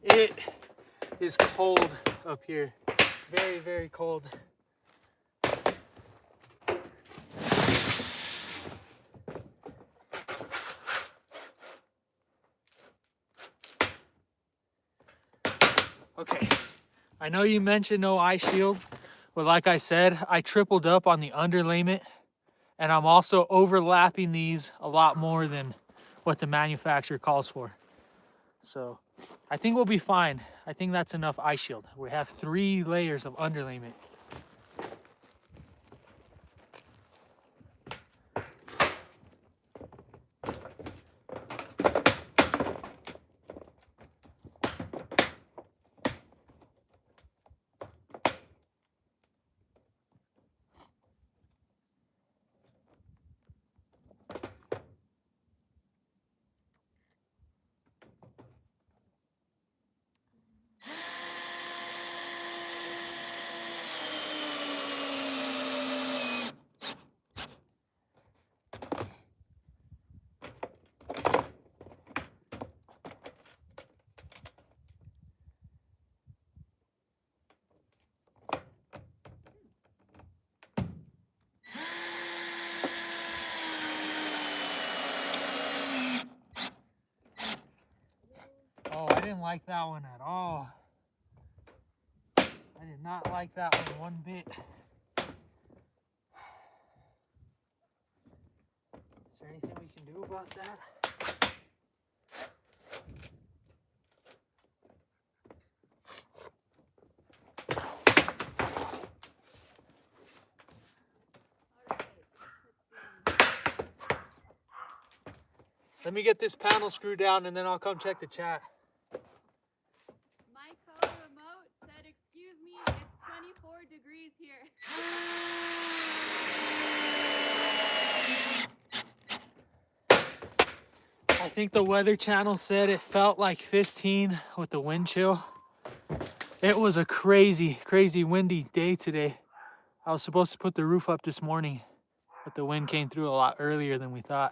It is cold up here. Very, very cold. Okay, I know you mentioned no ice shield, but like I said, I tripled up on the underlayment, and I'm also overlapping these a lot more than what the manufacturer calls for. So I think we'll be fine. I think that's enough ice shield. We have 3 layers of underlayment. Oh, I didn't like that one at all. I did not like that one bit. Is there anything we can do about that? Let me get this panel screwed down and then I'll come check the chat. My co-remote said, excuse me, it's 24 degrees here. I think the Weather Channel said it felt like 15 with the wind chill. It was a crazy, crazy windy day today. I was supposed to put the roof up this morning, but the wind came through a lot earlier than we thought.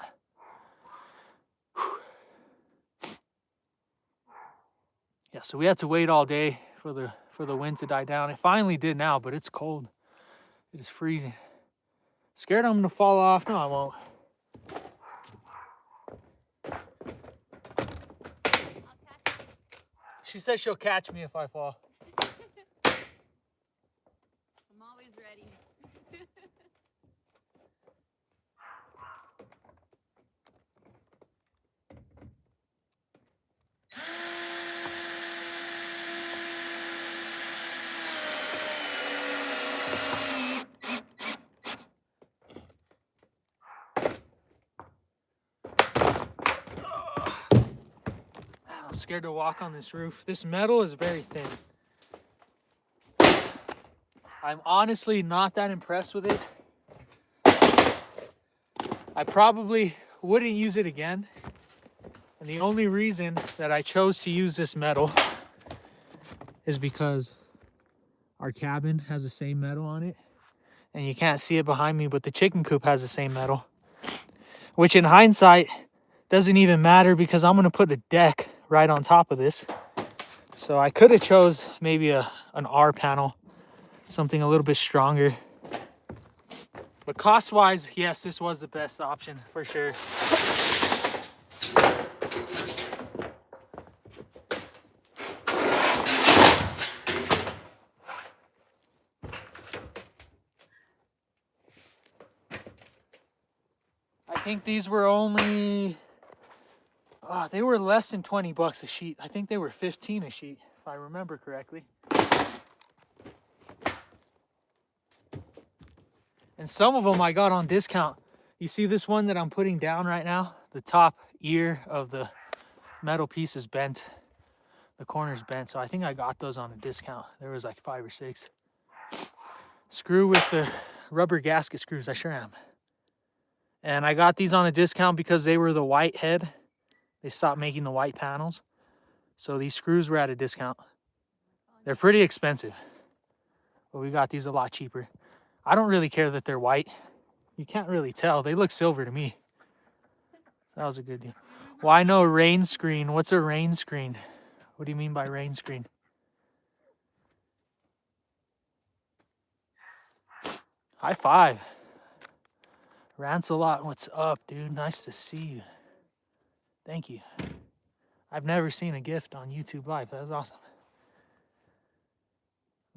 Yeah, so we had to wait all day for the wind to die down. It finally did now, but it's cold. It is freezing. Scared I'm gonna fall off. No, I won't. She says she'll catch me if I fall. I'm always ready. I'm scared to walk on this roof. This metal is very thin. I'm honestly not that impressed with it. I probably wouldn't use it again. And the only reason that I chose to use this metal is because our cabin has the same metal on it. And you can't see it behind me, but the chicken coop has the same metal. Which in hindsight doesn't even matter because I'm gonna put a deck right on top of this. So I could have chose maybe an R panel, something a little bit stronger. But cost-wise, yes, this was the best option for sure. I think these were only, they were less than 20 bucks a sheet. I think they were 15 a sheet, if I remember correctly. And some of them I got on discount. You see this one that I'm putting down right now? The top ear of the metal piece is bent. The corner's bent, so I think I got those on a discount. There was like 5 or 6. Screw with the rubber gasket screws, I sure am. And I got these on a discount because they were the white head. They stopped making the white panels. So these screws were at a discount. They're pretty expensive, but we got these a lot cheaper. I don't really care that they're white. You can't really tell. They look silver to me. That was a good deal. Why no rain screen? What's a rain screen? What do you mean by rain screen? High five. Rancelot, what's up, dude? Nice to see you. Thank you. I've never seen a gift on YouTube Live. That was awesome.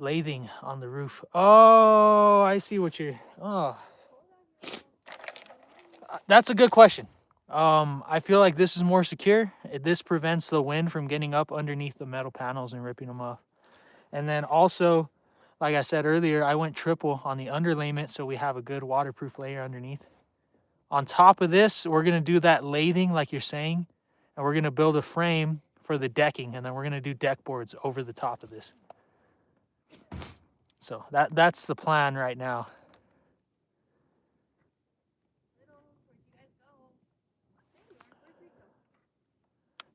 Lathing on the roof. Oh, I see what you're... Oh. That's a good question. I feel like this is more secure. This prevents the wind from getting up underneath the metal panels and ripping them off. And then also, like I said earlier, I went triple on the underlayment, so we have a good waterproof layer underneath. On top of this, we're going to do that lathing like you're saying, and we're going to build a frame for the decking, and then we're going to do deck boards over the top of this. So that's the plan right now.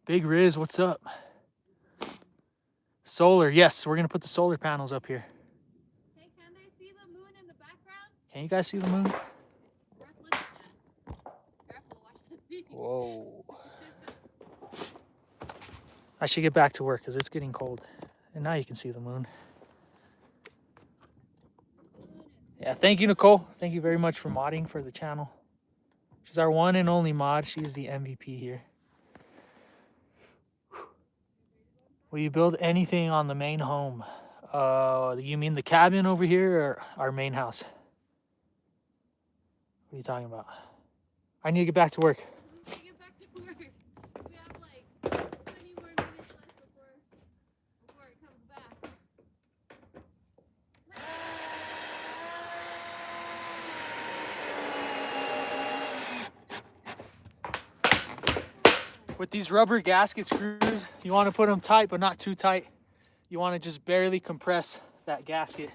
Big Riz, what's up? Solar, yes, we're going to put the solar panels up here. Hey, can they see the moon in the background? Can you guys see the moon? Worth looking at. Careful, watch the feet. Whoa. I should get back to work because it's getting cold. And now you can see the moon. Yeah, thank you, Nicole. Thank you very much for modding for the channel. She's our one and only mod. She's the MVP here. Will you build anything on the main home? You mean the cabin over here or our main house? What are you talking about? I need to get back to work. We need to get back to work. We have like 20 more minutes left before it comes back. With these rubber gasket screws, you want to put them tight, but not too tight. You want to just barely compress that gasket.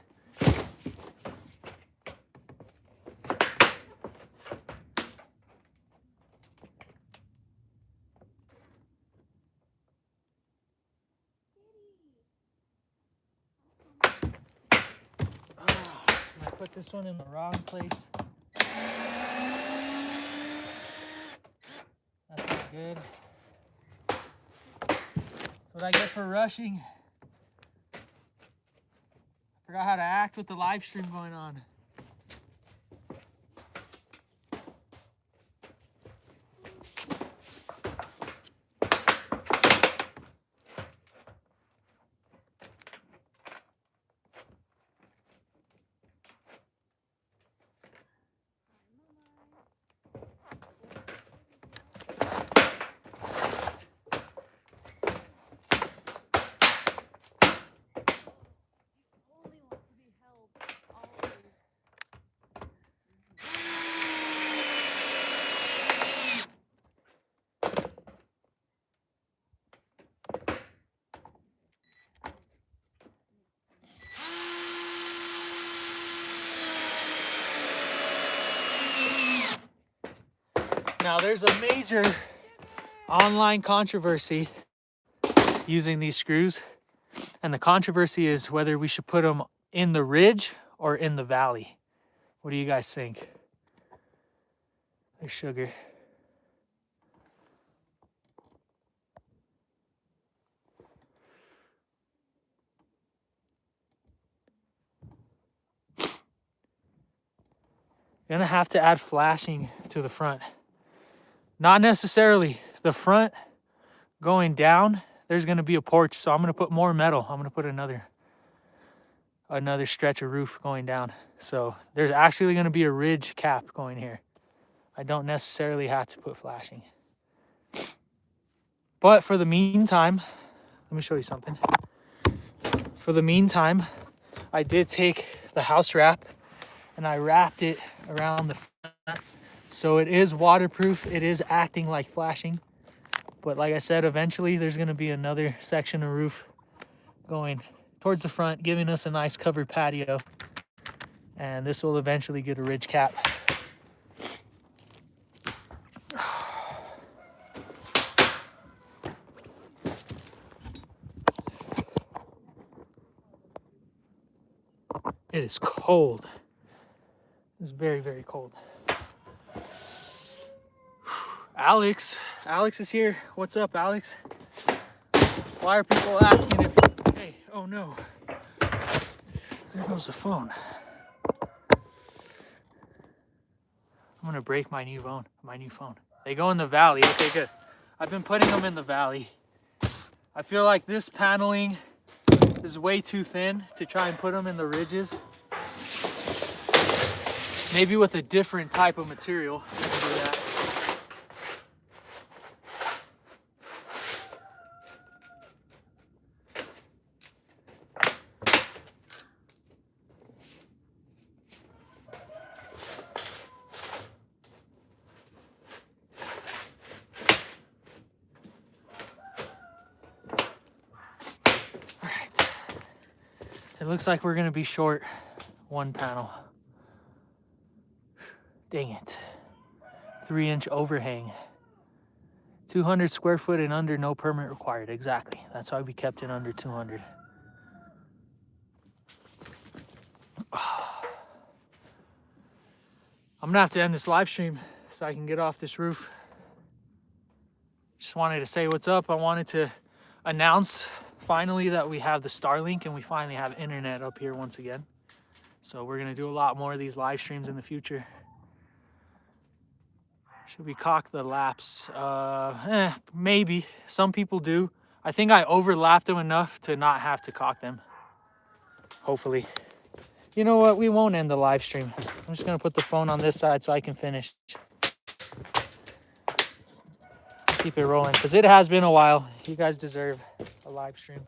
I put this one in the wrong place. That's not good. That's what I get for rushing. Forgot how to act with the live stream going on. Now there's a major online controversy using these screws, and the controversy is whether we should put them in the ridge or in the valley. What do you guys think? There's sugar. Gonna have to add flashing to the front. Not necessarily the front going down. There's gonna be a porch, so I'm gonna put more metal. I'm gonna put another stretch of roof going down. So there's actually gonna be a ridge cap going here. I don't necessarily have to put flashing. But for the meantime, let me show you something. For the meantime, I did take the house wrap and I wrapped it around the front. So it is waterproof. It is acting like flashing. But like I said, eventually there's gonna be another section of roof going towards the front, giving us a nice covered patio. And this will eventually get a ridge cap. It is cold. It's very, very cold. Alex is here. What's up, Alex? Why are people asking if, hey, oh no. There goes the phone. I'm gonna break my new phone. They go in the valley. Okay, good. I've been putting them in the valley. I feel like this paneling is way too thin to try and put them in the ridges. Maybe with a different type of material, I can do that. All right. It looks like we're gonna be short one panel. Dang it. 3-inch overhang. 200 square foot and under, no permit required. Exactly. That's why we kept it under 200. I'm gonna have to end this live stream so I can get off this roof. Just wanted to say what's up. I wanted to announce finally that we have the Starlink and we finally have internet up here once again. So we're gonna do a lot more of these live streams in the future. Should we cock the laps? Maybe. Some people do. I think I overlapped them enough to not have to cock them. Hopefully. You know what? We won't end the live stream. I'm just gonna put the phone on this side so I can finish. Keep it rolling because it has been a while. You guys deserve a live stream.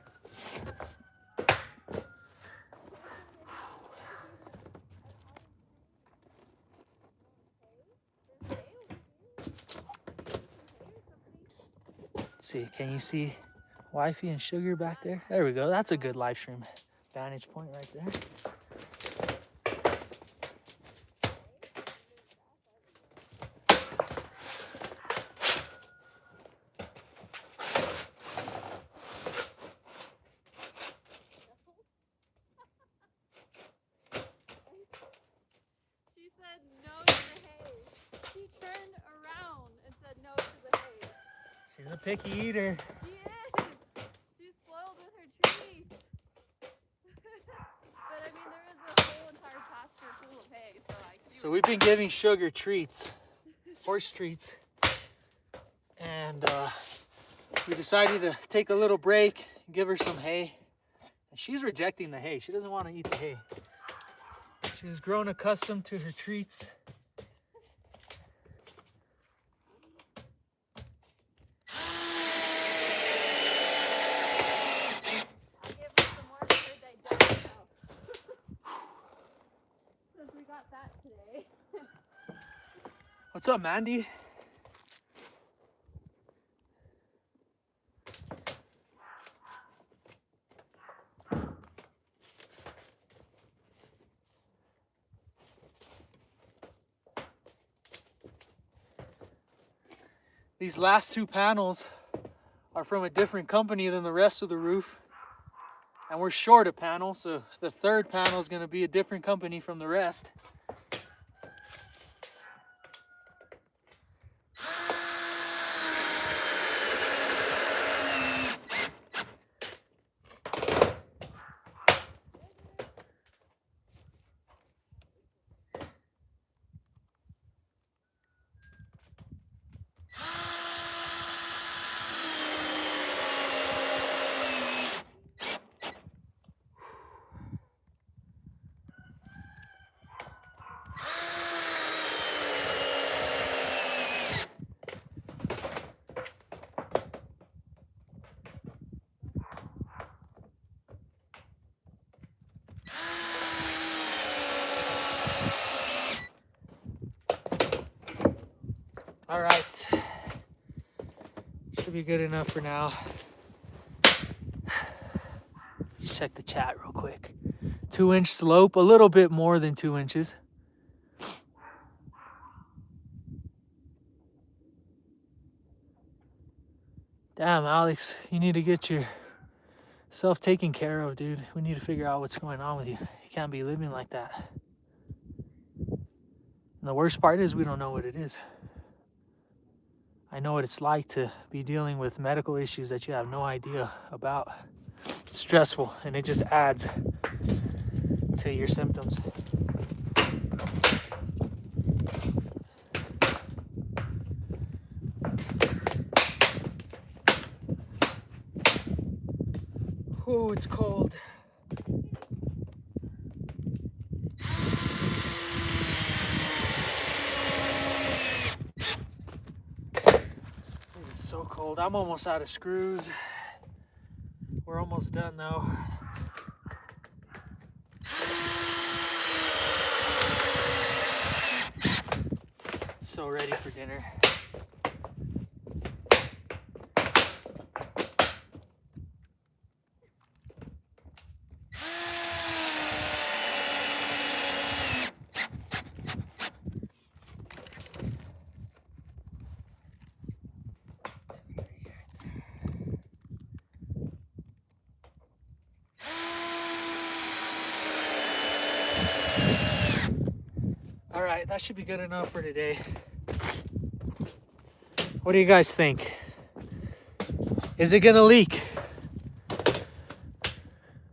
Let's see, can you see Wifey and Sugar back there? There we go. That's a good live stream vantage point right there. She said no to the hay. She turned around and said no to the hay. She's a picky eater. She is. She's spoiled with her treats. But I mean, there is a whole entire pasture full of hay, so I can. So we've been giving Sugar treats, horse treats, and we decided to take a little break, give her some hay. And she's rejecting the hay. She doesn't want to eat the hay. She's grown accustomed to her treats. I'll give her some more for her digestion now. Since we got that today. What's up, Mandy? These last two panels are from a different company than the rest of the roof. And we're short a panel, so the third panel is going to be a different company from the rest. All right, should be good enough for now. Let's check the chat real quick. 2-inch slope, a little bit more than 2 inches. Damn, Alex, you need to get yourself taken care of, dude. We need to figure out what's going on with you. You can't be living like that. And the worst part is we don't know what it is. I know what it's like to be dealing with medical issues that you have no idea about. It's stressful, and it just adds to your symptoms. Oh, it's cold. It's so cold. I'm almost out of screws. We're almost done though. So ready for dinner. All right, that should be good enough for today. What do you guys think? Is it gonna leak?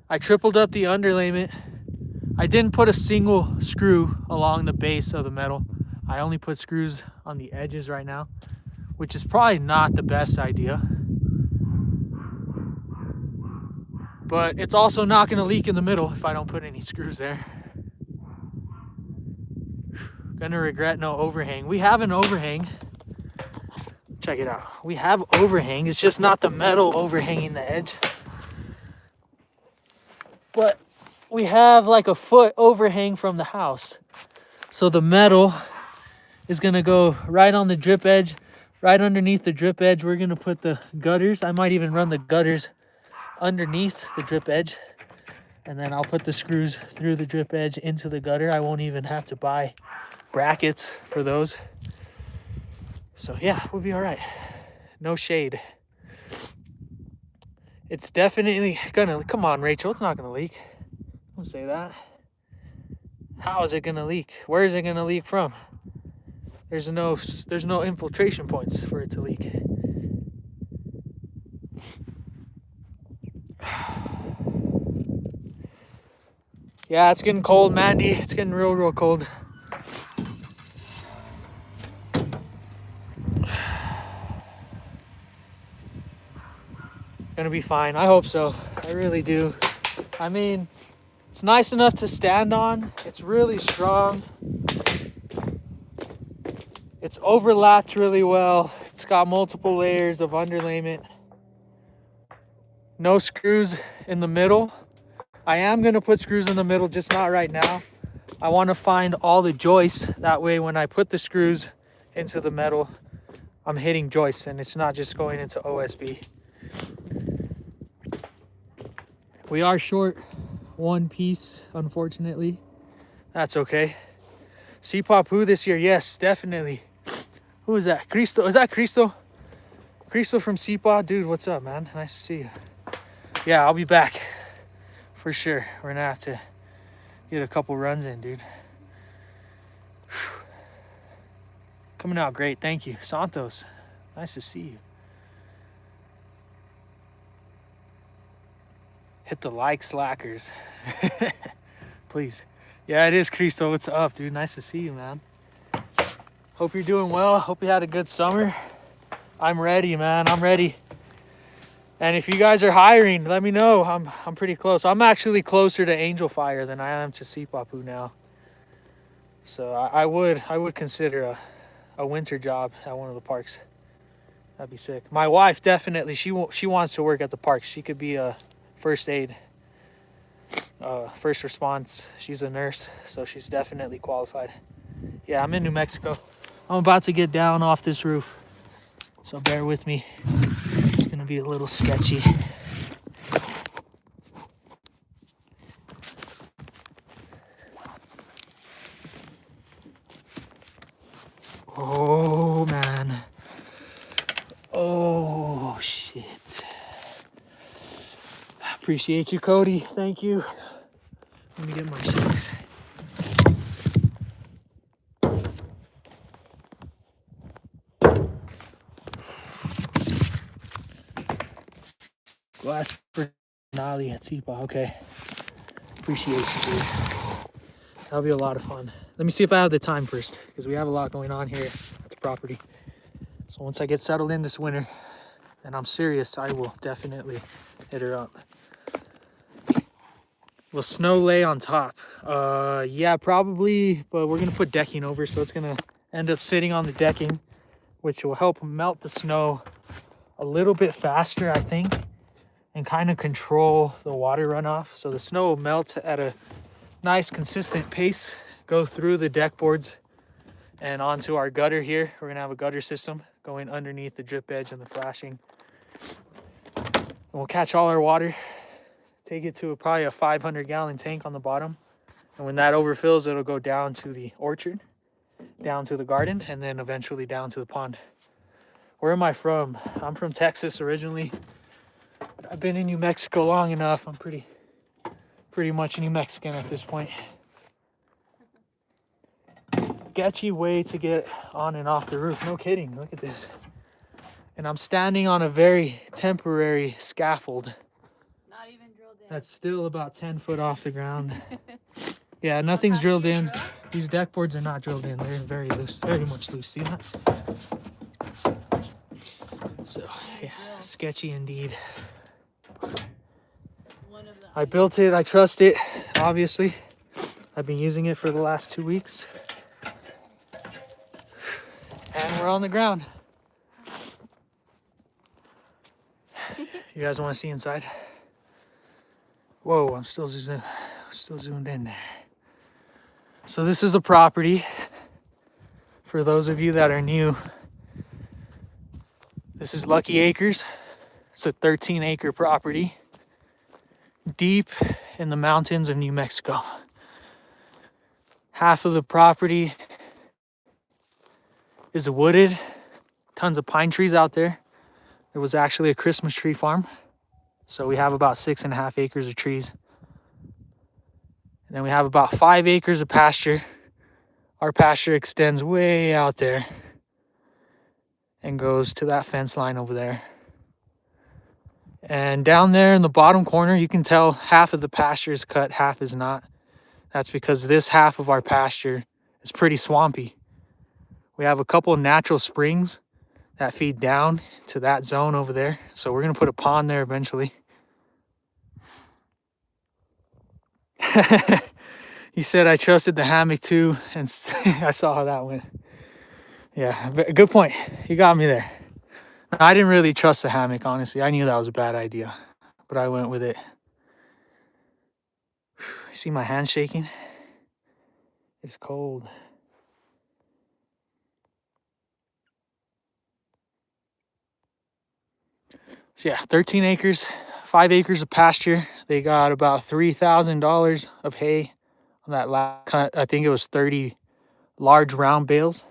I tripled up the underlayment. I didn't put a single screw along the base of the metal. I only put screws on the edges right now, which is probably not the best idea. But it's also not gonna leak in the middle if I don't put any screws there. Gonna regret no overhang. We have an overhang. Check it out. We have overhang. It's just not the metal overhanging the edge. But we have like a foot overhang from the house. So the metal is gonna go right on the drip edge, right underneath the drip edge. We're gonna put the gutters. I might even run the gutters underneath the drip edge. And then I'll put the screws through the drip edge into the gutter. I won't even have to buy brackets for those. So yeah, we'll be all right. No shade. It's definitely gonna, come on Rachel, it's not gonna leak. Don't say that. How is it gonna leak? Where is it gonna leak from? There's no infiltration points for it to leak. Yeah, it's getting cold, Mandy. It's getting real, real cold. Gonna be fine. I hope so. I really do. I mean, it's nice enough to stand on. It's really strong. It's overlapped really well. It's got multiple layers of underlayment. No screws in the middle. I am gonna put screws in the middle, just not right now. I wanna find all the joists. That way when I put the screws into the metal, I'm hitting joists and it's not just going into OSB. We are short one piece, unfortunately. That's okay. Sipapu this year, yes, definitely. Who is that? Cristo, is that Cristo? Cristo from Sipa? Dude, what's up, man? Nice to see you. Yeah, I'll be back. For sure. We're gonna have to get a couple runs in, dude. Whew. Coming out great, thank you. Santos, nice to see you. Hit the like, slackers. Please. Yeah, it is Cristo. What's up, dude? Nice to see you, man. Hope you're doing well. Hope you had a good summer. I'm ready, man. I'm ready. And if you guys are hiring, let me know. I'm pretty close. I'm actually closer to Angel Fire than I am to Sipapu now. So I would consider a winter job at one of the parks. That'd be sick. My wife definitely, she wants to work at the park. She could be a first aid, first response. She's a nurse, so she's definitely qualified. Yeah, I'm in New Mexico. I'm about to get down off this roof, so bear with me. It's gonna be a little sketchy. Oh man. Oh shit. Appreciate you, Cody. Thank you. Let me get my shoes. Nali at Sipa. Okay. Appreciate you, dude. That'll be a lot of fun. Let me see if I have the time first, because we have a lot going on here at the property. So once I get settled in this winter, and I'm serious, I will definitely hit her up. Will snow lay on top? Yeah, probably, but we're gonna put decking over, so it's gonna end up sitting on the decking, which will help melt the snow a little bit faster, I think, and kind of control the water runoff. So the snow will melt at a nice consistent pace, go through the deck boards and onto our gutter here. We're gonna have a gutter system going underneath the drip edge and the flashing. And we'll catch all our water, take it to probably a 500-gallon tank on the bottom. And when that overfills, it'll go down to the orchard, down to the garden, and then eventually down to the pond. Where am I from? I'm from Texas originally. I've been in New Mexico long enough. I'm pretty much New Mexican at this point. Sketchy way to get on and off the roof. No kidding. Look at this. And I'm standing on a very temporary scaffold. Not even drilled in. That's still about 10 foot off the ground. Yeah, nothing's drilled in. These deck boards are not drilled in. They're very loose, very much loose. See that? So, yeah, sketchy indeed. I built it. I trust it, obviously. I've been using it for the last 2 weeks. And we're on the ground. You guys want to see inside? Whoa, I'm still zoomed in there. So this is the property. For those of you that are new, this is Lucky Acres. It's a 13-acre property deep in the mountains of New Mexico. Half of the property is wooded, tons of pine trees out there. There was actually a Christmas tree farm. So we have about 6.5 acres of trees. And then we have about 5 acres of pasture. Our pasture extends way out there and goes to that fence line over there. And down there in the bottom corner, you can tell half of the pasture is cut, half is not. That's because this half of our pasture is pretty swampy. We have a couple of natural springs that feed down to that zone over there. So we're gonna put a pond there eventually. He said I trusted the hammock too, and I saw how that went. Yeah, good point. You got me there. I didn't really trust the hammock, honestly. I knew that was a bad idea, but I went with it. You see my hand shaking? It's cold. So yeah, 13 acres, 5 acres of pasture. They got about $3,000 of hay on that last cut. I think it was 30 large round bales.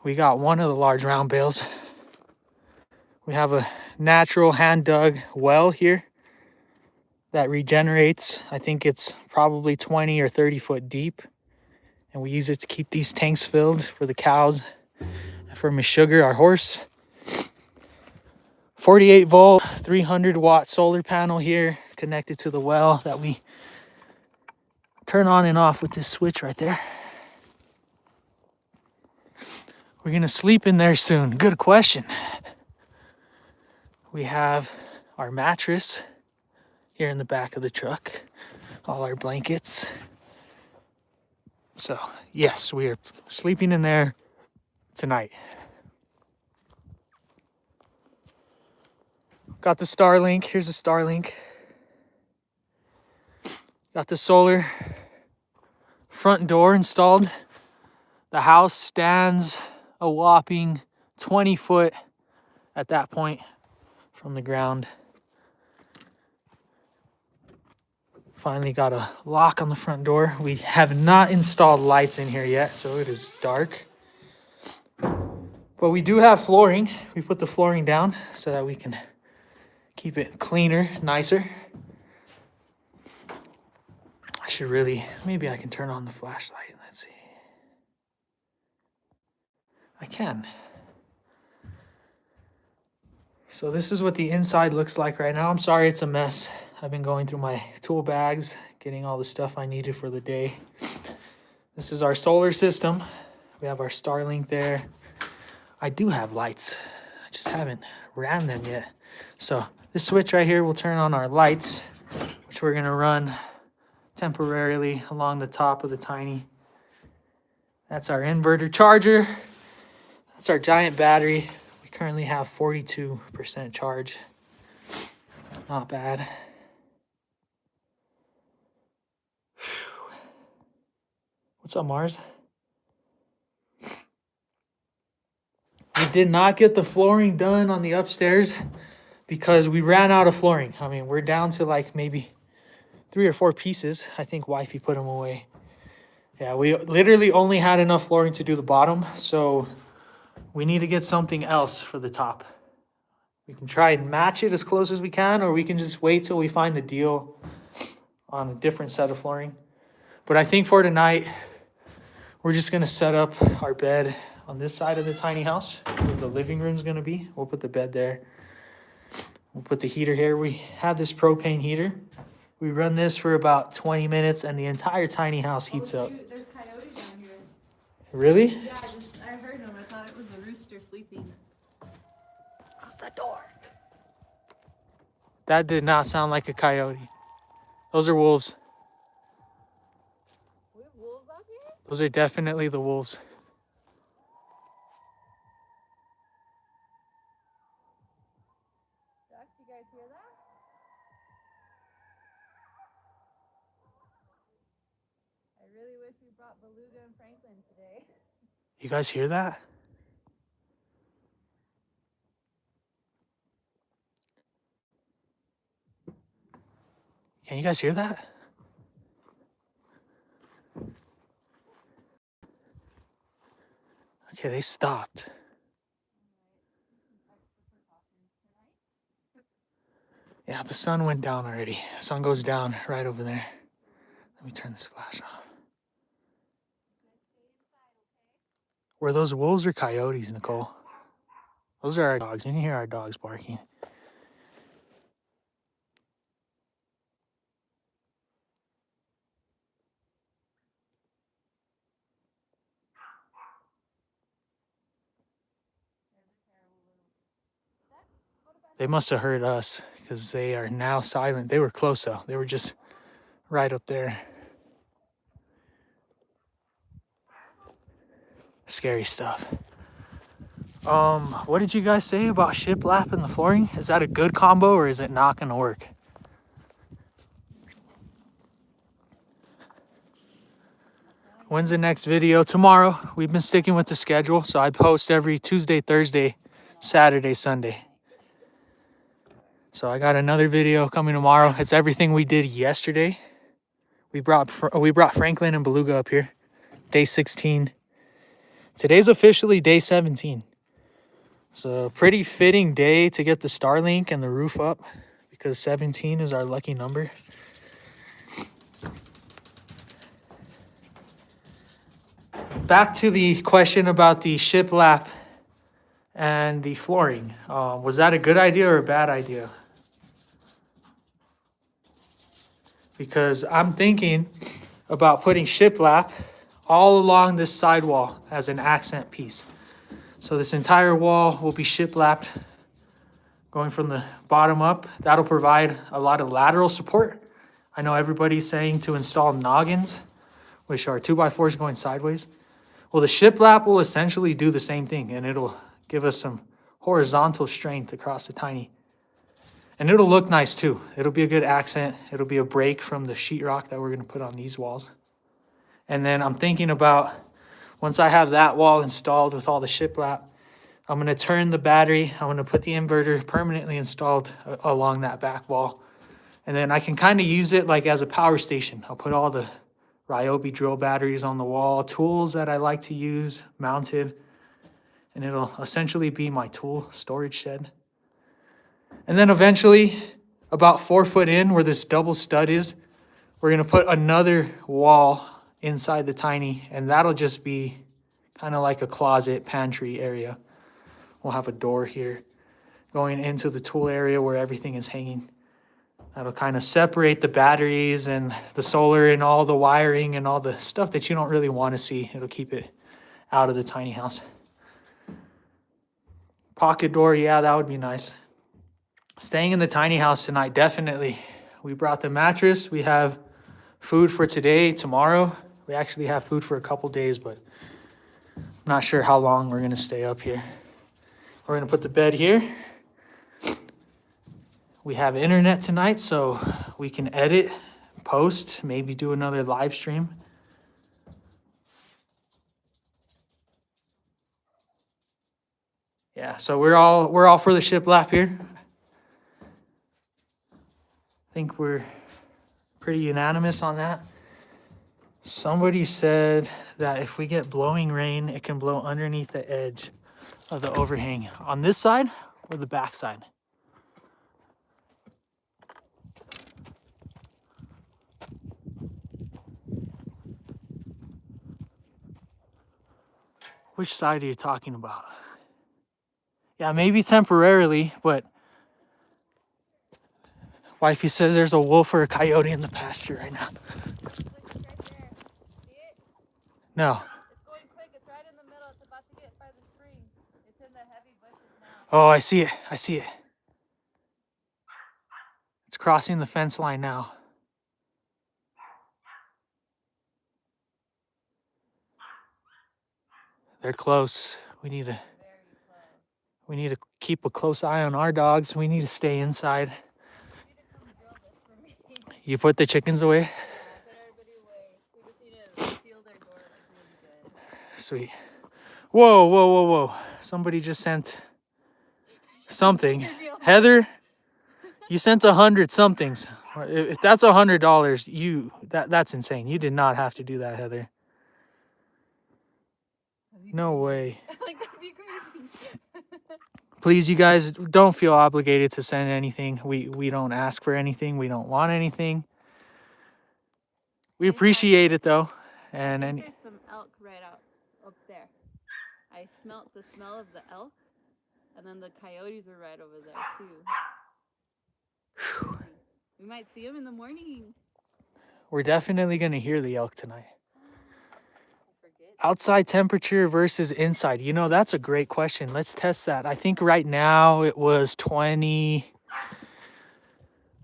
We got one of the large round bales. We have a natural hand dug well here that regenerates. I think it's probably 20 or 30 foot deep. And we use it to keep these tanks filled for the cows and for Meshuggah, our horse. 48 volt, 300 watt solar panel here connected to the well that we turn on and off with this switch right there. We're gonna sleep in there soon. Good question. We have our mattress here in the back of the truck, all our blankets. So yes, we are sleeping in there tonight. Got the Starlink. Here's the Starlink. Got the solar front door installed. The house stands a whopping 20 foot at that point from the ground. Finally got a lock on the front door. We have not installed lights in here yet, so it is dark. But we do have flooring. We put the flooring down so that we can keep it cleaner, nicer. I should really, maybe I can turn on the flashlight. Let's see. I can. So this is what the inside looks like right now. I'm sorry it's a mess. I've been going through my tool bags, getting all the stuff I needed for the day. This is our solar system. We have our Starlink there. I do have lights. I just haven't ran them yet. So this switch right here will turn on our lights, which we're gonna run temporarily along the top of the tiny. That's our inverter charger. That's our giant battery. We currently have 42% charge. Not bad. What's up, Mars? We did not get the flooring done on the upstairs because we ran out of flooring. I mean, we're down to like maybe 3 or 4 pieces. I think wifey put them away. Yeah, we literally only had enough flooring to do the bottom, so we need to get something else for the top. We can try and match it as close as we can, or we can just wait till we find a deal on a different set of flooring. But I think for tonight, we're just gonna set up our bed on this side of the tiny house where the living room's gonna be. We'll put the bed there. We'll put the heater here. We have this propane heater. We run this for about 20 minutes and the entire tiny house heats up. Shoot, there's coyotes down here. Really? Yeah, I heard them. I thought it was a rooster sleeping. Close the door. That did not sound like a coyote. Those are wolves. We have wolves out here? Those are definitely the wolves. Ducks, you guys hear that? I really wish we brought Beluga and Franklin today. You guys hear that? Can you guys hear that? Okay, they stopped. Yeah, the sun went down already. The sun goes down right over there. Let me turn this flash off. Were those wolves or coyotes, Nicole? Those are our dogs. You can hear our dogs barking. They must have heard us because they are now silent. They were close though. They were just right up there. Scary stuff. What did you guys say about shiplap and the flooring? Is that a good combo or is it not gonna work? When's the next video? Tomorrow. We've been sticking with the schedule, so I post every Tuesday, Thursday, Saturday, Sunday. So I got another video coming tomorrow. It's everything we did yesterday. We brought Franklin and Beluga up here. Day 16. Today's officially day 17. So pretty fitting day to get the Starlink and the roof up because 17 is our lucky number. Back to the question about the shiplap and the flooring. Was that a good idea or a bad idea? Because I'm thinking about putting shiplap all along this side wall as an accent piece. So this entire wall will be shiplapped going from the bottom up. That'll provide a lot of lateral support. I know everybody's saying to install noggins, which are 2x4s going sideways. Well, the shiplap will essentially do the same thing, and it'll give us some horizontal strength across the tiny. And it'll look nice too. It'll be a good accent. It'll be a break from the sheetrock that we're gonna put on these walls. And then I'm thinking about, once I have that wall installed with all the shiplap, I'm gonna turn the battery. I'm gonna put the inverter permanently installed along that back wall. And then I can kind of use it like as a power station. I'll put all the Ryobi drill batteries on the wall, tools that I like to use mounted, and it'll essentially be my tool storage shed. And then eventually, about 4 foot in where this double stud is, we're gonna put another wall inside the tiny, and that'll just be kind of like a closet pantry area. We'll have a door here. going into the tool area where everything is hanging. That'll kind of separate the batteries and the solar and all the wiring and all the stuff that you don't really want to see. It'll keep it out of the tiny house. Pocket door, yeah, that would be nice. Staying in the tiny house tonight, definitely. We brought the mattress. We have food for today, tomorrow. We actually have food for a couple days, but I'm not sure how long we're going to stay up here. We're going to put the bed here. We have internet tonight, so we can edit, post, maybe do another live stream. Yeah, so we're all for the shiplap here. I think we're pretty unanimous on that. Somebody said that if we get blowing rain, it can blow underneath the edge of the overhang. On this side or the back side? Which side are you talking about? Yeah, maybe temporarily, but wifey says there's a wolf or a coyote in the pasture right now. Look, it's right there. See it? No. It's going quick. It's right in the middle. It's about to get by the spring. It's in the heavy bushes now. Oh, I see it. I see it. It's crossing the fence line now. They're close. We need to Very close. We need to keep a close eye on our dogs. We need to stay inside. You need to come drill this for me. You put the chickens away? Yeah, I put everybody away. We just need to seal their door like really good. Sweet. Whoa, whoa, whoa, whoa. Somebody just sent something. Heather, you sent 100 somethings. If that's $100, that's insane. You did not have to do that, Heather. No way. Like, that'd be crazy. Please, you guys, don't feel obligated to send anything. We don't ask for anything. We don't want anything. We appreciate it though. And I think there's some elk right up there. I smelt the smell of the elk, and then the coyotes were right over there too. We might see them in the morning. we're definitely going to hear the elk tonight. Outside temperature versus inside. You know, that's a great question. Let's test that. I think right now it was 20.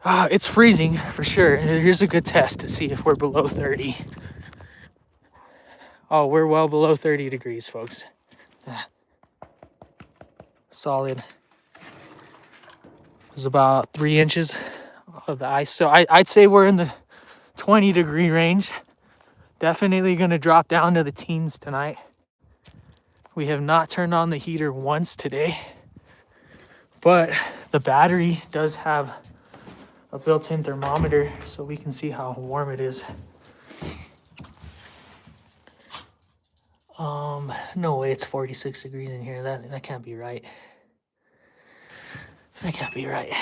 It's freezing for sure. Here's a good test to see if we're below 30. Oh, we're well below 30 degrees, folks. Solid. There's about 3 inches of the ice. So I'd say we're in the 20-degree range. Definitely going to drop down to the teens tonight. We have not turned on the heater once today. But the battery does have a built-in thermometer so we can see how warm it is. No way it's 46 degrees in here. That can't be right. That can't be right.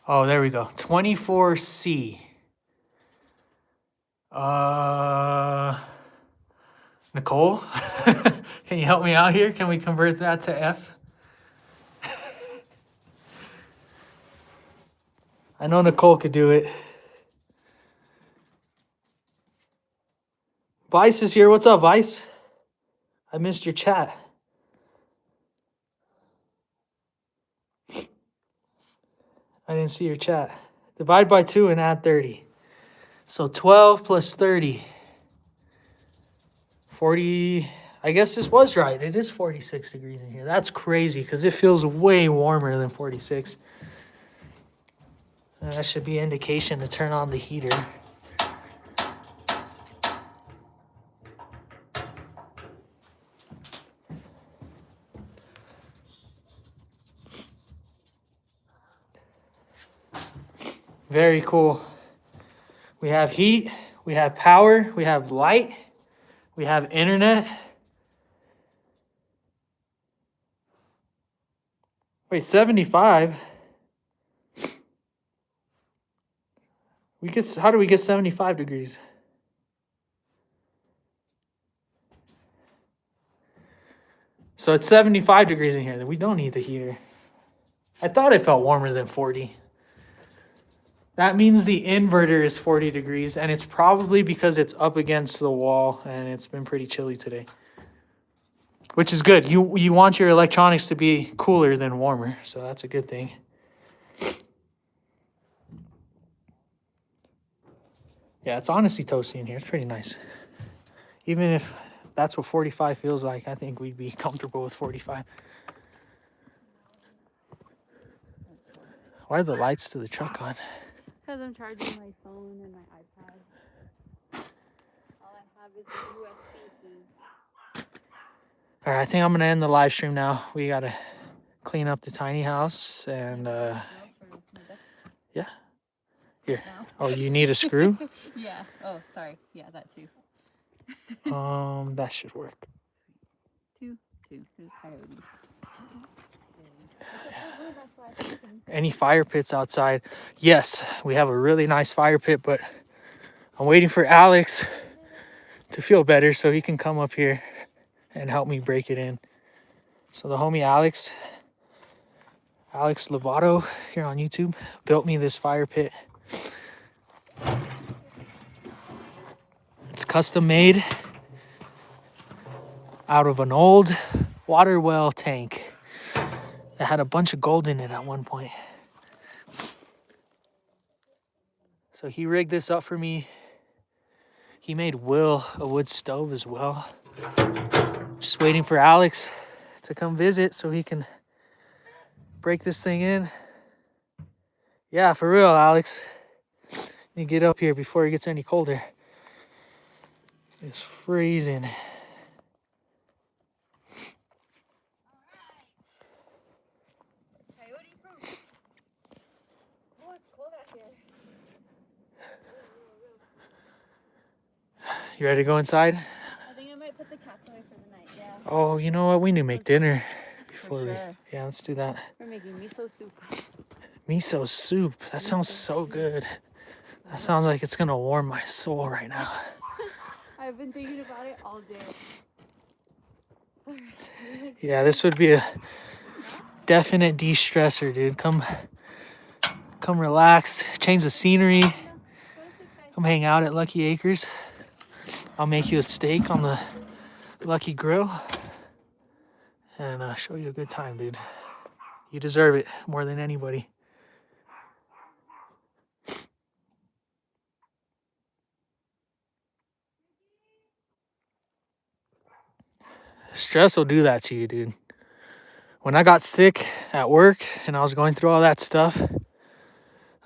Oh, there we go. 24C. Nicole, can you help me out here? Can we convert that to F? I know Nicole could do it. Vice is here. What's up, Vice? I missed your chat. I didn't see your chat. Divide by 2 and add 30. So 12 plus 30. 40. I guess this was right. It is 46 degrees in here. That's crazy because it feels way warmer than 46. That should be indication to turn on the heater. Very cool. We have heat, we have power, we have light, we have internet. Wait, 75? How do we get 75 degrees? So it's 75 degrees in here. Then we don't need the heater. I thought it felt warmer than 40. That means the inverter is 40 degrees, and it's probably because it's up against the wall and it's been pretty chilly today. Which is good. You want your electronics to be cooler than warmer, so that's a good thing. Yeah, it's honestly toasty in here. It's pretty nice. Even if that's what 45 feels like, I think we'd be comfortable with 45. Why are the lights to the truck on? Because I'm charging my phone and my iPad. All I have is a USB key. All right, I think I'm going to end the live stream now. We got to clean up the tiny house and yeah. Here. No. Oh, you need a screw? Yeah. Oh, sorry. Yeah, that too. That should work. Two. There's coyotes. Any fire pits outside? Yes, we have a really nice fire pit, but I'm waiting for Alex to feel better so he can come up here and help me break it in. So the homie Alex Lovato here on YouTube built me this fire pit. It's custom made out of an old water well tank that had a bunch of gold in it at one point. So he rigged this up for me. He made Will a wood stove as well. Just waiting for Alex to come visit so he can break this thing in. Yeah, for real, Alex. You get up here before it gets any colder. It's freezing. Coyote proof. Oh, it's cold out here. You ready to go inside? I think I might put the cats away for the night. Yeah. Oh, you know what? We need to make dinner before sure. Yeah, let's do that. We're making miso soup. Miso soup. That sounds so good. That sounds like it's gonna warm my soul right now. I've been thinking about it all day. Yeah, this would be a definite de-stressor, dude. Come relax, change the scenery. Come hang out at Lucky Acres. I'll make you a steak on the Lucky Grill and show you a good time, dude. You deserve it more than anybody. Stress will do that to you, dude. When I got sick at work and I was going through all that stuff,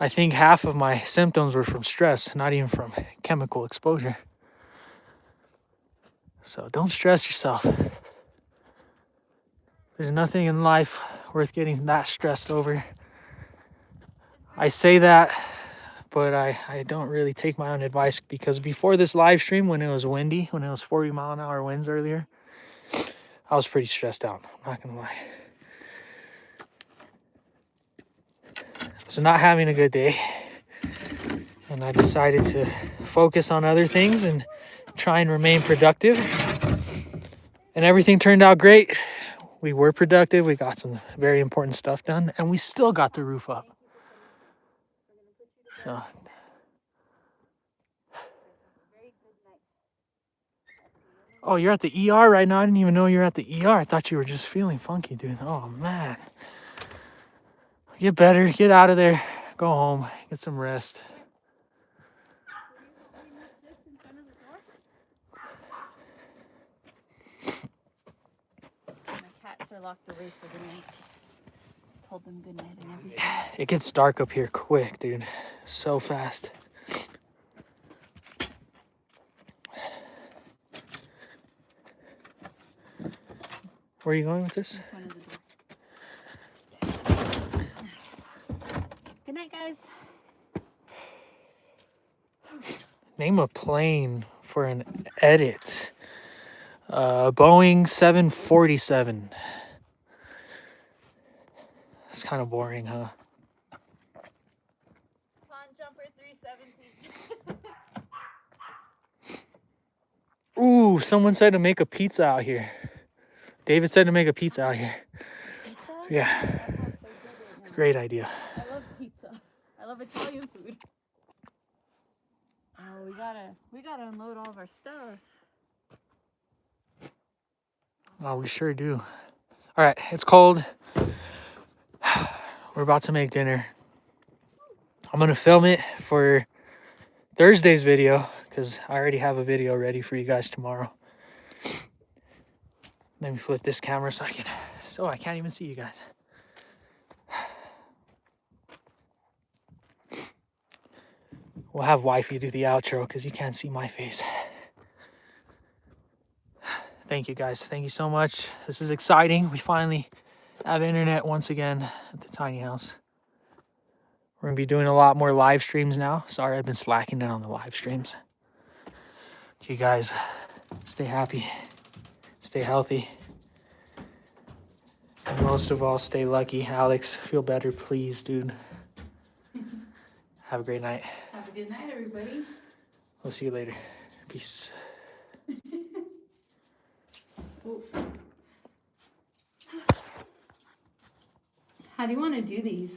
I think half of my symptoms were from stress, not even from chemical exposure. So don't stress yourself. There's nothing in life worth getting that stressed over. I say that, but I don't really take my own advice, because before this live stream, when it was windy, when it was 40-mile-an-hour winds earlier, I was pretty stressed out. I'm not gonna lie. I was not having a good day, and I decided to focus on other things and try and remain productive. And everything turned out great. We were productive. We got some very important stuff done, and we still got the roof up. So oh, you're at the ER right now? I didn't even know you were at the ER. I thought you were just feeling funky, dude. Oh, man. Get better. Get out of there. Go home. Get some rest. My cats are locked away for the night. Told them good night and everything. It gets dark up here quick, dude. So fast. Where are you going with this? Good night, guys. Name a plane for an edit. Boeing 747. It's kind of boring, huh? Pond Jumper 317. Ooh, someone said to make a pizza out here. David said to make a pizza out here. Pizza? Yeah, That sounds so good right now. great idea. I love pizza. I love Italian food. Oh, we gotta unload all of our stuff. Oh, we sure do. All right, it's cold. We're about to make dinner. I'm gonna film it for Thursday's video because I already have a video ready for you guys tomorrow. Let me flip this camera so I can't even see you guys. We'll have wifey do the outro because you can't see my face. Thank you guys. Thank you so much. This is exciting. We finally have internet once again at the tiny house. We're gonna be doing a lot more live streams now. Sorry, I've been slacking it on the live streams. You guys stay happy, stay healthy, and most of all, stay lucky. Alex, feel better, please, dude. Have a great night. Have a good night, everybody. We'll see you later. Peace. How do you want to do these?